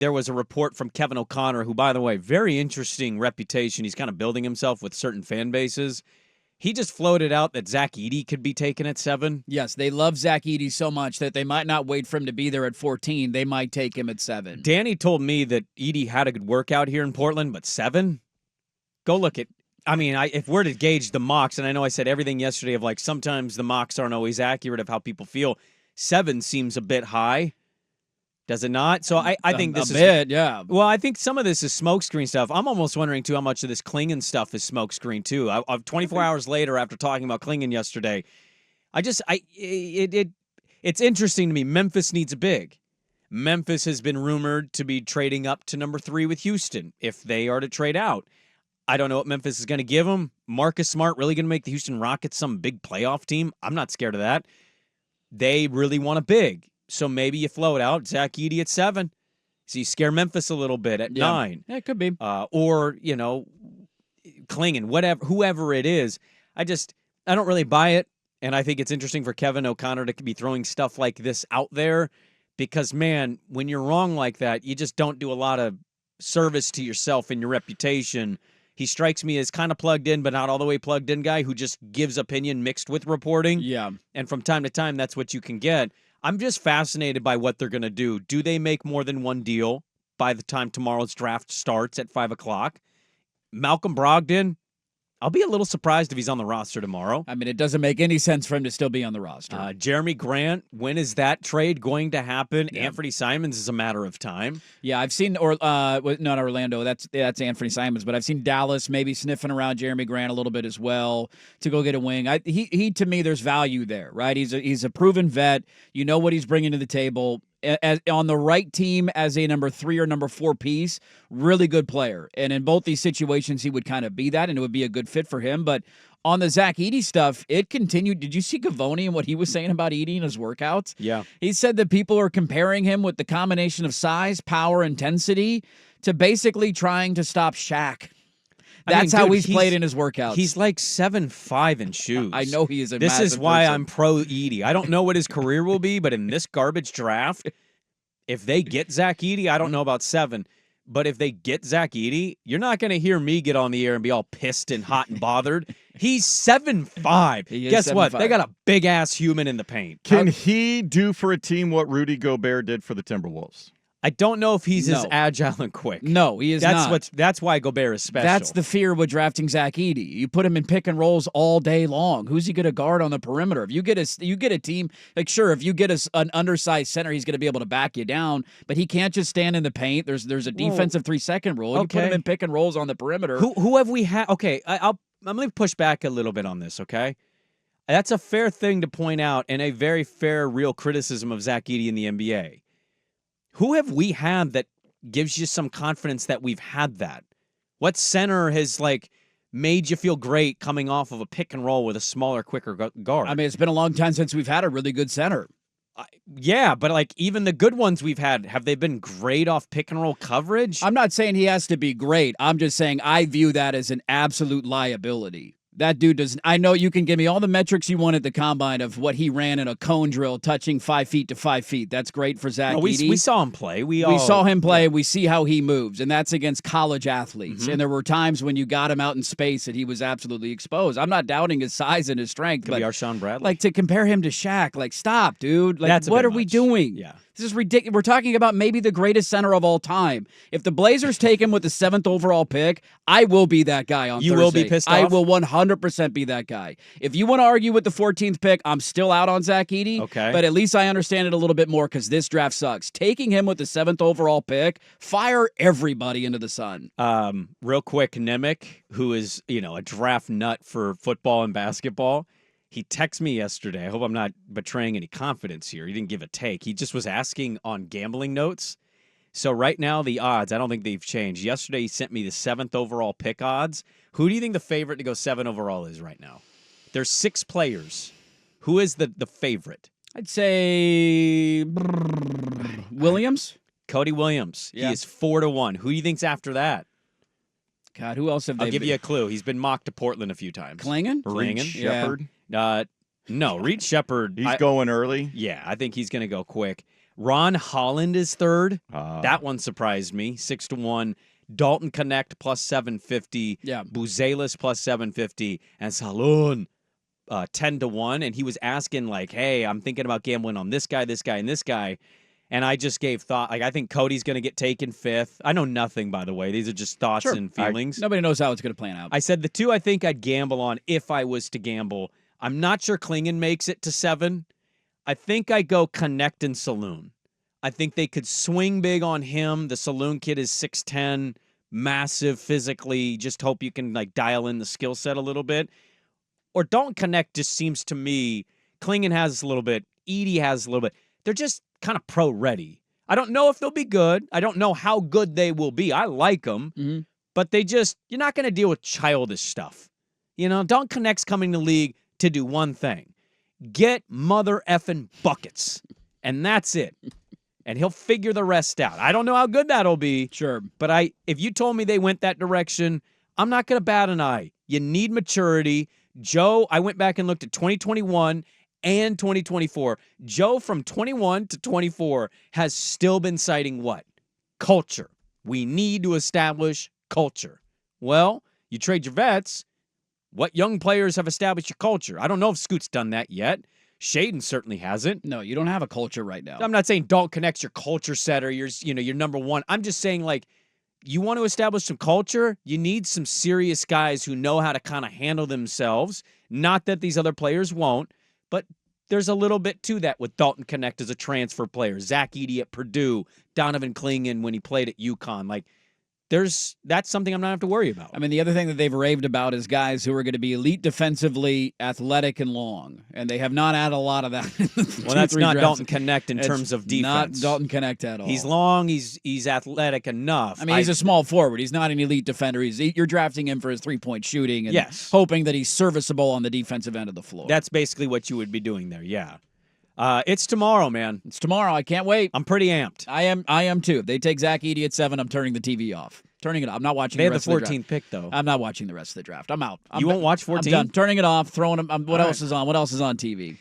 there was a report from Kevin O'Connor, who, by the way, very interesting reputation. He's kind of building himself with certain fan bases. He just floated out that Zach Edey could be taken at 7. Yes, they love Zach Edey so much that they might not wait for him to be there at 14. They might take him at 7. Danny told me that Edey had a good workout here in Portland, but 7? Go look at, if we're to gauge the mocks, and I know I said everything yesterday of like sometimes the mocks aren't always accurate of how people feel. 7 seems a bit high. Does it not? So I think this is a bit, yeah. Well, I think some of this is smokescreen stuff. I'm almost wondering too how much of this Klingon stuff is smokescreen too. 24 hours later, after talking about Klingon yesterday, it's interesting to me. Memphis needs a big. Memphis has been rumored to be trading up to number 3 with Houston if they are to trade out. I don't know what Memphis is going to give them. Marcus Smart really going to make the Houston Rockets some big playoff team? I'm not scared of that. They really want a big. So maybe you float out Zach Edey at 7. So you scare Memphis a little bit at 9. Yeah, it could be. Or, Klingon, whoever it is. I don't really buy it. And I think it's interesting for Kevin O'Connor to be throwing stuff like this out there because, man, when you're wrong like that, you just don't do a lot of service to yourself and your reputation. He strikes me as kind of plugged in, but not all the way plugged in guy who just gives opinion mixed with reporting. Yeah. And from time to time, that's what you can get. I'm just fascinated by what they're going to do. Do they make more than one deal by the time tomorrow's draft starts at 5 o'clock? Malcolm Brogdon, I'll be a little surprised if he's on the roster tomorrow. It doesn't make any sense for him to still be on the roster. Jeremy Grant, when is that trade going to happen? Yeah. Anthony Simons is a matter of time. Yeah, I've seen, not Orlando, that's Anthony Simons, but I've seen Dallas maybe sniffing around Jeremy Grant a little bit as well to go get a wing. He to me, there's value there, right? He's a proven vet. You know what he's bringing to the table. On the right team as a number 3 or number 4 piece, really good player. And in both these situations, he would kind of be that, and it would be a good fit for him. But on the Zach Edey stuff, it continued. Did you see Gavoni and what he was saying about Edey and his workouts? Yeah. He said that people are comparing him with the combination of size, power, intensity to basically trying to stop Shaq. That's how he's played in his workouts. He's like 7'5" in shoes. I know he is a This massive is why person. I'm pro Edey. I don't know what his career will be, but in this garbage draft, if they get Zach Edey, I don't know about 7, but if they get Zach Edey, you're not going to hear me get on the air and be all pissed and hot and bothered. He's 7'5". Guess what? They got a big-ass human in the paint. Can he do for a team what Rudy Gobert did for the Timberwolves? I don't know if he's as agile and quick. No, he is not. That's why Gobert is special. That's the fear with drafting Zach Edey. You put him in pick and rolls all day long. Who's he going to guard on the perimeter? If you get a team, like sure, if you get an undersized center, he's going to be able to back you down, but he can't just stand in the paint. There's a defensive 3-second rule. You put him in pick and rolls on the perimeter. Who have we had? Okay, I'm going to push back a little bit on this, okay? That's a fair thing to point out and a very fair, real criticism of Zach Edey in the NBA. Who have we had that gives you some confidence that we've had that? What center has, made you feel great coming off of a pick and roll with a smaller, quicker guard? It's been a long time since we've had a really good center. Yeah, but, even the good ones we've had, have they been great off pick and roll coverage? I'm not saying he has to be great. I'm just saying I view that as an absolute liability. That dude does. I know you can give me all the metrics you want at the combine of what he ran in a cone drill, touching 5 feet to 5 feet. That's great for Zach Edey. We saw him play. We saw him play. Yeah. We see how he moves, and that's against college athletes. Mm-hmm. And there were times when you got him out in space that he was absolutely exposed. I'm not doubting his size and his strength. Could be our Sean Bradley. To compare him to Shaq, stop, dude. What are we doing? Yeah. This is ridiculous. We're talking about maybe the greatest center of all time. If the Blazers take him with the 7th overall pick, I will be that guy on Thursday. You will be pissed off? I will 100% be that guy. If you want to argue with the 14th pick, I'm still out on Zach Edey. Okay. But at least I understand it a little bit more because this draft sucks. Taking him with the 7th overall pick, fire everybody into the sun. Real quick, Nemec, who is, a draft nut for football and basketball, he texted me yesterday. I hope I'm not betraying any confidence here. He didn't give a take. He just was asking on gambling notes. So right now, the odds, I don't think they've changed. Yesterday, he sent me the 7th overall pick odds. Who do you think the favorite to go 7 overall is right now? There's 6 players. Who is the favorite? I'd say Williams. Cody Williams. Yeah. He is 4-1. Who do you think's after that? God, who else have they I'll give you a clue. He's been mocked to Portland a few times. Klingon? Reed Shepard. No, Reed Shepard. He's going early. Yeah, I think he's going to go quick. Ron Holland is third. Ah. That one surprised me. 6-1. Dalton Connect plus 750. Yeah. Buzelis plus 750. And Salon 10-1. And he was asking, like, hey, I'm thinking about gambling on this guy, and this guy. And I just gave thought. Like, I think Cody's going to get taken fifth. I know nothing, by the way. These are just thoughts and feelings. Nobody knows how it's going to plan out. I said the two I think I'd gamble on if I was to gamble. I'm not sure Klingon makes it to 7. I think I go Connect and Saloon. I think they could swing big on him. The Saloon kid is 6'10", massive physically. Just hope you can like dial in the skill set a little bit. Or Dalton Connect just seems to me, Klingon has a little bit, Edey has a little bit. They're just kind of pro-ready. I don't know if they'll be good. I don't know how good they will be. I like them, but they just, you're not going to deal with childish stuff. You know, Dalton Connect's coming to the league to do one thing. Get mother effing buckets. And that's it. And he'll figure the rest out. I don't know how good that'll be. Sure. But if you told me they went that direction, I'm not going to bat an eye. You need maturity. Joe, I went back and looked at 2021 and 2024. Joe from 21 to 24 has still been citing what? Culture. We need to establish culture. Well, you trade your vets. What young players have established your culture? I don't know if Scoot's done that yet. Shaden certainly hasn't. No, you don't have a culture right now. I'm not saying Dalton Connect's your culture setter. You're number one. I'm just saying, like, you want to establish some culture, you need some serious guys who know how to kind of handle themselves. Not that these other players won't, but there's a little bit to that with Dalton Connect as a transfer player. Zach Edey at Purdue, Donovan Klingon when he played at UConn. Like, that's something I'm not have to worry about. I mean, the other thing that they've raved about is guys who are going to be elite defensively, athletic, and long, and they have not had a lot of that. Well, that's not Dalton Connect in terms of defense. Not Dalton Connect at all. He's long. He's athletic enough. I mean, he's a small forward. He's not an elite defender. You're drafting him for his 3-point shooting and hoping that he's serviceable on the defensive end of the floor. That's basically what you would be doing there. Yeah. It's tomorrow, man. It's tomorrow. I can't wait. I'm pretty amped. I am too. If they take Zach Edey at 7, I'm turning the TV off. Turning it off. I'm not watching the rest of the draft. They have the 14th pick, though. I'm not watching the rest of the draft. I'm out. You won't watch 14? I'm done. Turning it off, throwing them. What else is on? What else is on TV?